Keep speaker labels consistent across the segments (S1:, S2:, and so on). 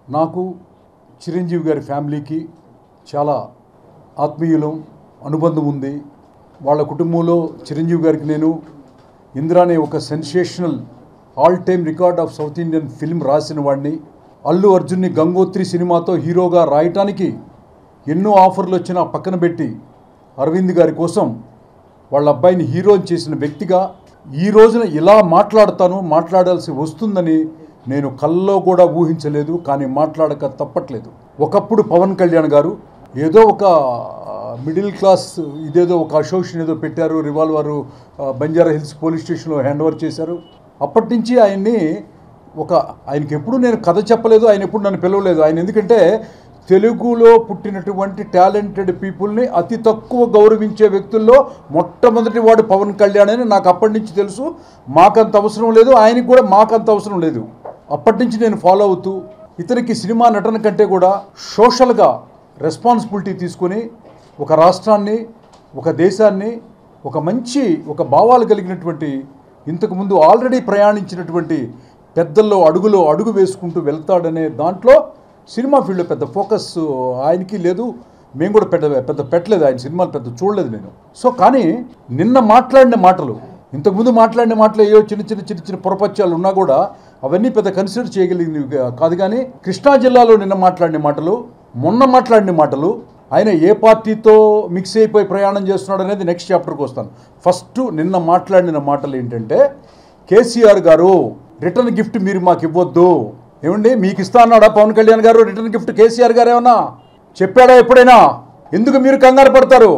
S1: నాకు చిరంజీవి గారి ఫ్యామిలీకి చాలా ఆత్మీయులం అనుబంధం ఉంది. వాళ్ళ కుటుంబంలో చిరంజీవి గారికి నేను ఇందిరా అనే ఒక sensational all time record of south Indian film రాసిన వాడిని. అల్లు అర్జున్ని గంగోత్రి సినిమాతో హీరోగా రాయటానికి ఎన్నో ఆఫర్లు వచ్చినా పక్కన పెట్టి అరవింద్ గారి కోసం వాళ్ళ అబ్బాయిని హీరోని చేసిన వ్యక్తిగా ఈ రోజున ఇలా మాట్లాడాల్సి వస్తుందని నేను కల్లో కూడా ఊహించలేదు. కానీ మాట్లాడక తప్పట్లేదు. ఒకప్పుడు పవన్ కళ్యాణ్ గారు ఏదో ఒక మిడిల్ క్లాస్ ఇదేదో ఒక అసోసియేషన్ ఏదో పెట్టారు, రివాల్వరు బంజారా హిల్స్ పోలీస్ స్టేషన్లో హ్యాండ్ ఓవర్ చేశారు. అప్పటి నుంచి ఆయనకి ఎప్పుడు నేను కథ చెప్పలేదు, ఆయన ఎప్పుడు నన్ను పిలవలేదు. ఆయన ఎందుకంటే తెలుగులో పుట్టినటువంటి టాలెంటెడ్ పీపుల్ని అతి తక్కువ గౌరవించే వ్యక్తుల్లో మొట్టమొదటి వాడు పవన్ కళ్యాణ్ అని నాకు అప్పటి నుంచి తెలుసు. మాకంత అవసరం లేదు, ఆయనకి కూడా మాకంత అవసరం లేదు. అప్పటి నుంచి నేను ఫాలో అవుతూ ఇతనికి సినిమా నటన కంటే కూడా సోషల్గా రెస్పాన్సిబిలిటీ తీసుకొని ఒక రాష్ట్రాన్ని, ఒక దేశాన్ని, ఒక భావాలు కలిగినటువంటి ఇంతకుముందు ఆల్రెడీ ప్రయాణించినటువంటి పెద్దల్లో అడుగు వేసుకుంటూ వెళ్తాడనే దాంట్లో సినిమా ఫీల్డ్లో పెద్ద ఫోకస్ ఆయనకి లేదు. మేము కూడా పెద్ద పెట్టలేదు, ఆయన సినిమాలు పెద్ద చూడలేదు నేను. సో కానీ నిన్న మాట్లాడిన మాటలు, ఇంతకుముందు మాట్లాడిన మాటలు ఏవో చిన్న పొరపత్యాలు ఉన్నా కూడా అవన్నీ పెద్ద కన్సిడర్ చేయగలిగినవి కాదు. కానీ కృష్ణా జిల్లాలో నిన్న మాట్లాడిన మాటలు, మొన్న మాట్లాడిన మాటలు, ఆయన ఏ పార్టీతో మిక్స్ అయిపోయి ప్రయాణం చేస్తున్నాడు అనేది నెక్స్ట్ చాప్టర్కి వస్తాను. ఫస్ట్ నిన్న మాట్లాడిన మాటలు ఏంటంటే, కేసీఆర్ గారు రిటర్న్ గిఫ్ట్ మీరు మాకు ఇవ్వద్దు. ఏమండి, మీకు ఇస్తా అన్నాడా పవన్ కళ్యాణ్ గారు రిటర్న్ గిఫ్ట్? కేసీఆర్ గారు ఏమన్నా చెప్పాడా ఎప్పుడైనా? ఎందుకు మీరు కంగారు పడతారు?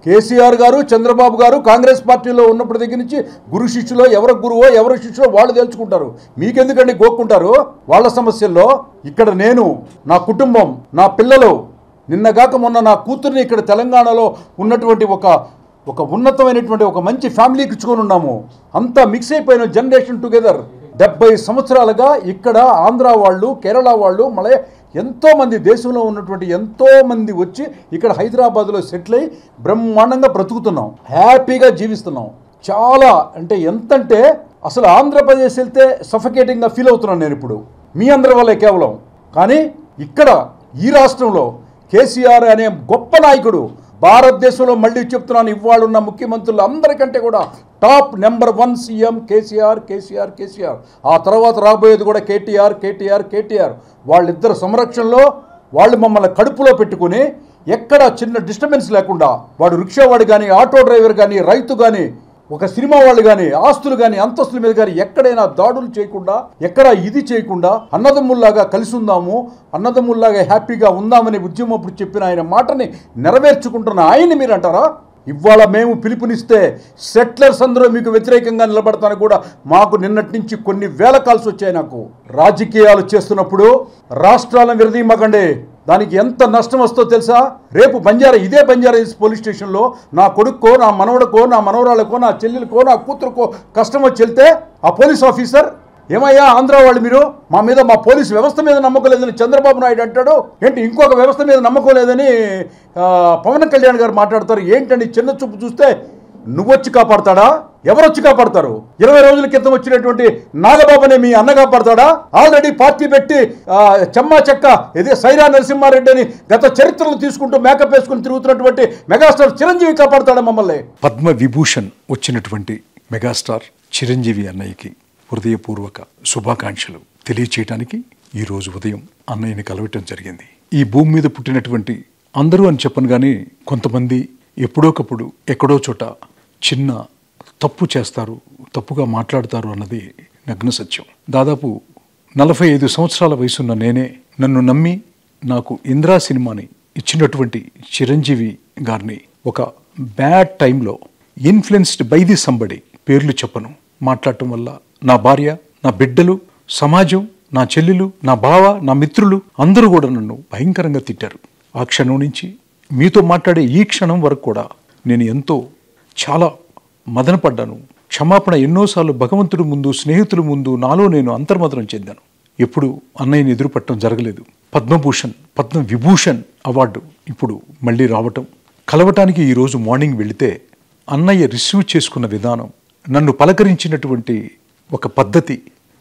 S1: కేసీఆర్ గారు, చంద్రబాబు గారు కాంగ్రెస్ పార్టీలో ఉన్నప్పటి దగ్గర నుంచి గురు శిష్యులో ఎవరు గురువో ఎవరు శిష్యులో వాళ్ళు తెలుసుకుంటారు. మీకెందుకండి గోక్కుంటారు వాళ్ళ సమస్యల్లో? ఇక్కడ నేను, నా కుటుంబం, నా పిల్లలు, నిన్నగాక మొన్న నా కూతుర్ని ఇక్కడ తెలంగాణలో ఉన్నటువంటి ఒక ఉన్నతమైనటువంటి ఒక మంచి ఫ్యామిలీకి ఇచ్చుకొని ఉన్నాము. అంతా మిక్స్ అయిపోయిన జనరేషన్ టుగెదర్. 70 సంవత్సరాలుగా ఇక్కడ ఆంధ్ర వాళ్ళు, కేరళ వాళ్ళు, మలయ ఎంతోమంది దేశంలో ఉన్నటువంటి ఎంతోమంది వచ్చి ఇక్కడ హైదరాబాద్లో సెటిల్ అయ్యి బ్రహ్మాండంగా బ్రతుకుతున్నాం, హ్యాపీగా జీవిస్తున్నాం. చాలా ఎంతంటే అసలు ఆంధ్రప్రదేశ్ వెళ్తే సఫకేటింగ్గా ఫీల్ అవుతున్నాను నేను ఇప్పుడు, మీ అందరి వల్లే కేవలం. కానీ ఇక్కడ ఈ రాష్ట్రంలో కేసీఆర్ అనే గొప్ప నాయకుడు, భారతదేశంలో మళ్ళీ చెప్తున్నాను, ఇవాళున్న ముఖ్యమంత్రులు అందరికంటే కూడా టాప్ నెంబర్ 1 సీఎం కేసీఆర్. ఆ తర్వాత రాబోయేది కూడా కేటీఆర్. వాళ్ళిద్దరు సంరక్షణలో వాళ్ళు మమ్మల్ని కడుపులో పెట్టుకుని ఎక్కడ చిన్న డిస్టర్బెన్స్ లేకుండా, వాడు రిక్షావాడు కానీ, ఆటో డ్రైవర్ కానీ, రైతు కానీ, ఒక సినిమా వాళ్ళు కానీ, ఆస్తులు కానీ, అంతస్తుల మీద కానీ ఎక్కడైనా దాడులు చేయకుండా, ఎక్కడ ఇది చేయకుండా అన్నదమ్ముల్లాగా కలిసి ఉందాము, అన్నదమ్ముల్లాగా హ్యాపీగా ఉందామని ఉద్యమం అప్పుడు చెప్పిన ఆయన మాటని నెరవేర్చుకుంటున్న ఆయన్ని మీరు అంటారా? ఇవాళ మేము పిలుపునిస్తే సెటిలర్స్ అందరూ మీకు వ్యతిరేకంగా నిలబడతాను కూడా మాకు నిన్నటి నుంచి కొన్ని వేల కాల్స్ వచ్చాయి. నాకు రాజకీయాలు చేస్తున్నప్పుడు రాష్ట్రాలను విరదీయమాకండి. దానికి ఎంత నష్టం వస్తుందో తెలుసా? రేపు ఇదే బంజారా హిల్స్ పోలీస్ స్టేషన్లో నా కొడుక్కో, నా మనవడికో, నా మనవరాళ్ళకో, నా చెల్లెలకో, నా కూతురుకో కష్టం వచ్చి వెళ్తే ఆ పోలీస్ ఆఫీసర్, ఏమయ్యా ఆంధ్ర వాళ్ళు మీరు మా పోలీసు వ్యవస్థ మీద నమ్మకం లేదని చంద్రబాబు నాయుడు అంటాడు. ఏంటి ఇంకొక వ్యవస్థ మీద నమ్మకం లేదని పవన్ కళ్యాణ్ గారు మాట్లాడతారు. ఏంటండి చిన్న చూపు చూస్తే? నువ్వొచ్చి కాపాడతాడా? ఎవరొచ్చి కాపాడతారు? 20 రోజుల క్రితం వచ్చినటువంటి నాగబాబు అనే మీ అన్న కాపాడతాడా? ఆల్రెడీ పార్టీ పెట్టి చెమ్మా చెక్క ఇదే సైరా నరసింహారెడ్డి అని గత చరిత్రలు తీసుకుంటూ మేకప్ వేసుకుని తిరుగుతున్నటువంటి మెగాస్టార్ చిరంజీవి కాపాడతాడా మమ్మల్ని? పద్మ విభూషణ్ వచ్చినటువంటి మెగాస్టార్ చిరంజీవి అన్నయ్యకి హృదయపూర్వక శుభాకాంక్షలు తెలియచేయడానికి ఈరోజు ఉదయం అన్నయ్యని కలవటం జరిగింది. ఈ భూమి మీద పుట్టినటువంటి అందరూ అని చెప్పను కానీ కొంతమంది ఎప్పుడోకప్పుడు ఎక్కడో చోట చిన్న తప్పు చేస్తారు, తప్పుగా మాట్లాడతారు అన్నది నగ్న సత్యం. దాదాపు 45 సంవత్సరాల వయసున్న నేనే, నన్ను నమ్మి నాకు ఇందిరా సినిమాని ఇచ్చినటువంటి చిరంజీవి గారిని ఒక బ్యాడ్ టైంలో ఇన్ఫ్లుయెన్స్డ్ బై ది సంబడి, పేర్లు చెప్పను, మాట్లాడటం వల్ల నా భార్య, నా బిడ్డలు, సమాజం, నా చెల్లెలు, నా బావ, నా మిత్రులు అందరూ కూడా నన్ను భయంకరంగా తిట్టారు. ఆ క్షణం నుంచి మీతో మాట్లాడే ఈ క్షణం వరకు కూడా నేను చాలా మదనపడ్డాను. క్షమాపణ ఎన్నోసార్లు భగవంతుడి ముందు, స్నేహితుల ముందు నాలో నేను అంతర్మదనం చెందాను. ఎప్పుడు అన్నయ్యని ఎదురుపట్టడం జరగలేదు. పద్మ విభూషణ్ అవార్డు ఇప్పుడు మళ్ళీ రావటం, కలవటానికి ఈరోజు మార్నింగ్ వెళితే అన్నయ్య రిసీవ్ చేసుకున్న విధానం, నన్ను పలకరించినటువంటి ఒక పద్ధతి,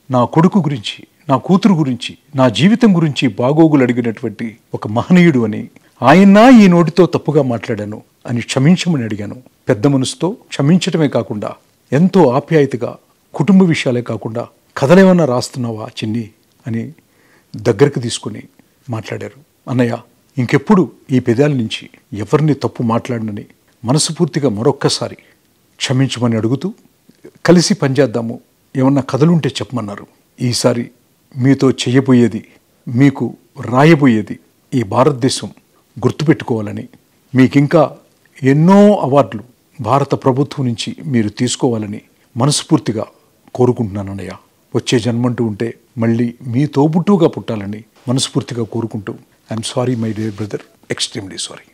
S1: నా కొడుకు గురించి,
S2: నా కూతురు గురించి, నా జీవితం గురించి బాగోగులు అడిగినటువంటి ఒక మహనీయుడు అని, ఆయన ఈ నోటితో తప్పుగా మాట్లాడాను అని క్షమించమని అడిగాను. పెద్ద మనసుతో క్షమించటమే కాకుండా ఎంతో ఆప్యాయతగా, కుటుంబ విషయాలే కాకుండా కథలేమన్నా రాస్తున్నావా చిన్ని అని దగ్గరకు తీసుకుని మాట్లాడారు. అన్నయ్య, ఇంకెప్పుడు ఈ పెదాల నుంచి ఎవరిని తప్పు మాట్లాడనని మనస్ఫూర్తిగా మరొక్కసారి క్షమించమని అడుగుతూ, కలిసి పనిచేద్దాము, ఏమన్నా కథలుంటే చెప్పమన్నారు. ఈసారి మీతో చేయబోయేది, మీకు రాయబోయేది ఈ భారతదేశం గుర్తుపెట్టుకోవాలని, మీకింకా ఎన్నో అవార్డులు భారత ప్రభుత్వం నుంచి మీరు తీసుకోవాలని మనస్ఫూర్తిగా కోరుకుంటున్నాను అన్నయ్య. వచ్చే జన్మంటూ ఉంటే మళ్ళీ మీ తోబుట్టుగా పుట్టాలని మనస్ఫూర్తిగా కోరుకుంటూ, I'm sorry my dear brother, extremely sorry.